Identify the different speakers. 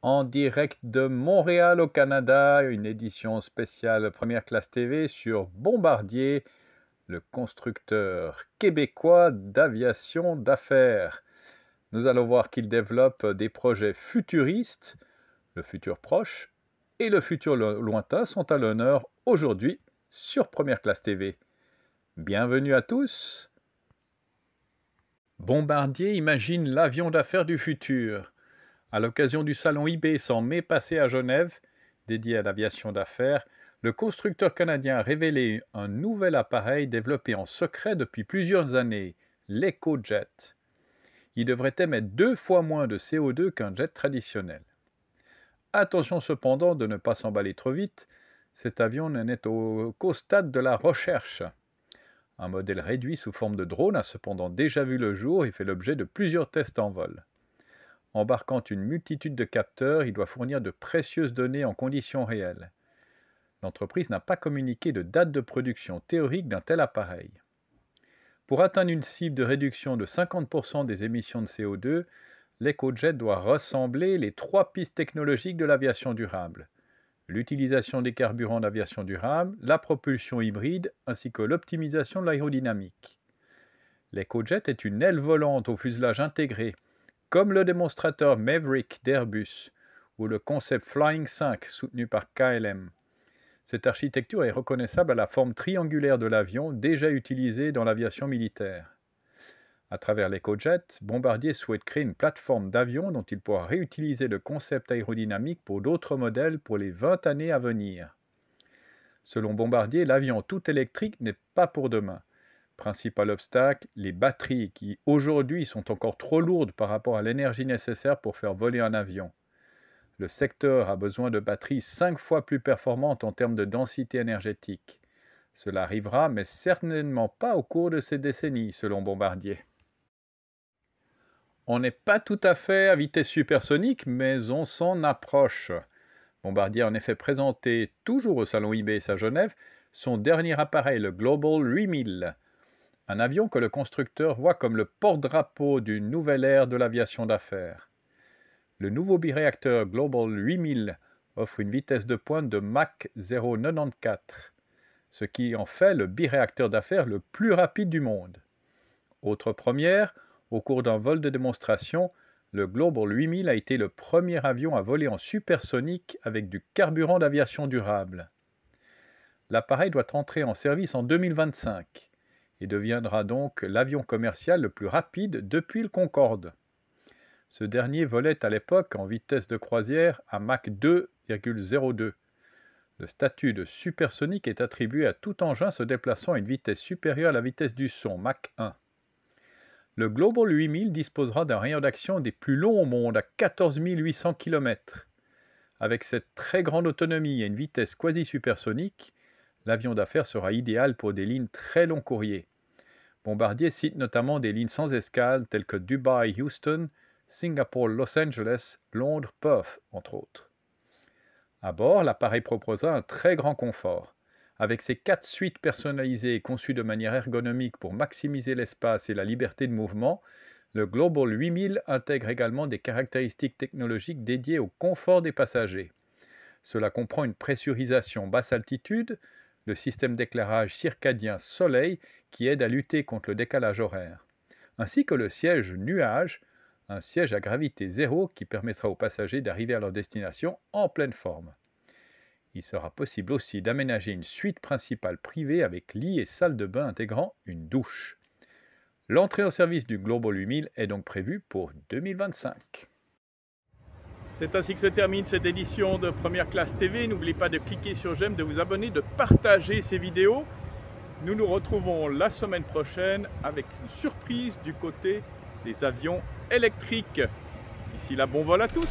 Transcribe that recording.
Speaker 1: En direct de Montréal au Canada, une édition spéciale Première Classe TV sur Bombardier, le constructeur québécois d'aviation d'affaires. Nous allons voir qu'il développe des projets futuristes, le futur proche et le futur lointain sont à l'honneur aujourd'hui sur Première Classe TV. Bienvenue à tous. Bombardier imagine l'avion d'affaires du futur. À l'occasion du salon IBES en mai passé à Genève, dédié à l'aviation d'affaires, le constructeur canadien a révélé un nouvel appareil développé en secret depuis plusieurs années, l'EcoJet. Il devrait émettre 2 fois moins de CO2 qu'un jet traditionnel. Attention cependant de ne pas s'emballer trop vite, cet avion n'en est qu'au stade de la recherche. Un modèle réduit sous forme de drone a cependant déjà vu le jour et fait l'objet de plusieurs tests en vol. Embarquant une multitude de capteurs, il doit fournir de précieuses données en conditions réelles. L'entreprise n'a pas communiqué de date de production théorique d'un tel appareil. Pour atteindre une cible de réduction de 50% des émissions de CO2, l'EcoJet doit ressembler les 3 pistes technologiques de l'aviation durable. L'utilisation des carburants d'aviation durable, la propulsion hybride ainsi que l'optimisation de l'aérodynamique. L'EcoJet est une aile volante au fuselage intégré, comme le démonstrateur Maverick d'Airbus ou le concept Flying 5 soutenu par KLM. Cette architecture est reconnaissable à la forme triangulaire de l'avion déjà utilisée dans l'aviation militaire. À travers l'EcoJet, Bombardier souhaite créer une plateforme d'avion dont il pourra réutiliser le concept aérodynamique pour d'autres modèles pour les 20 années à venir. Selon Bombardier, l'avion tout électrique n'est pas pour demain. Principal obstacle, les batteries qui aujourd'hui sont encore trop lourdes par rapport à l'énergie nécessaire pour faire voler un avion. Le secteur a besoin de batteries 5 fois plus performantes en termes de densité énergétique. Cela arrivera, mais certainement pas au cours de ces décennies, selon Bombardier. On n'est pas tout à fait à vitesse supersonique, mais on s'en approche. Bombardier a en effet présenté, toujours au salon IBES à Genève, son dernier appareil, le Global 8000. Un avion que le constructeur voit comme le porte-drapeau d'une nouvelle ère de l'aviation d'affaires. Le nouveau biréacteur Global 8000 offre une vitesse de pointe de Mach 0,94, ce qui en fait le biréacteur d'affaires le plus rapide du monde. Autre première, au cours d'un vol de démonstration, le Global 8000 a été le premier avion à voler en supersonique avec du carburant d'aviation durable. L'appareil doit entrer en service en 2025 et deviendra donc l'avion commercial le plus rapide depuis le Concorde. Ce dernier volait à l'époque en vitesse de croisière à Mach 2,02. Le statut de supersonique est attribué à tout engin se déplaçant à une vitesse supérieure à la vitesse du son, Mach 1. Le Global 8000 disposera d'un rayon d'action des plus longs au monde à 14 800 km. Avec cette très grande autonomie et une vitesse quasi supersonique, l'avion d'affaires sera idéal pour des lignes très long courriers. Bombardier cite notamment des lignes sans escale telles que Dubaï-Houston, Singapour-Los Angeles, Londres-Perth, entre autres. À bord, l'appareil proposera un très grand confort. Avec ses 4 suites personnalisées conçues de manière ergonomique pour maximiser l'espace et la liberté de mouvement, le Global 8000 intègre également des caractéristiques technologiques dédiées au confort des passagers. Cela comprend une pressurisation basse altitude, le système d'éclairage circadien soleil qui aide à lutter contre le décalage horaire, ainsi que le siège nuage, un siège à gravité zéro qui permettra aux passagers d'arriver à leur destination en pleine forme. Il sera possible aussi d'aménager une suite principale privée avec lit et salle de bain intégrant une douche. L'entrée en service du Global 8000 est donc prévue pour 2025. C'est ainsi que se termine cette édition de Première Classe TV. N'oubliez pas de cliquer sur j'aime, de vous abonner, de partager ces vidéos. Nous nous retrouvons la semaine prochaine avec une surprise du côté des avions électriques. D'ici là, bon vol à tous!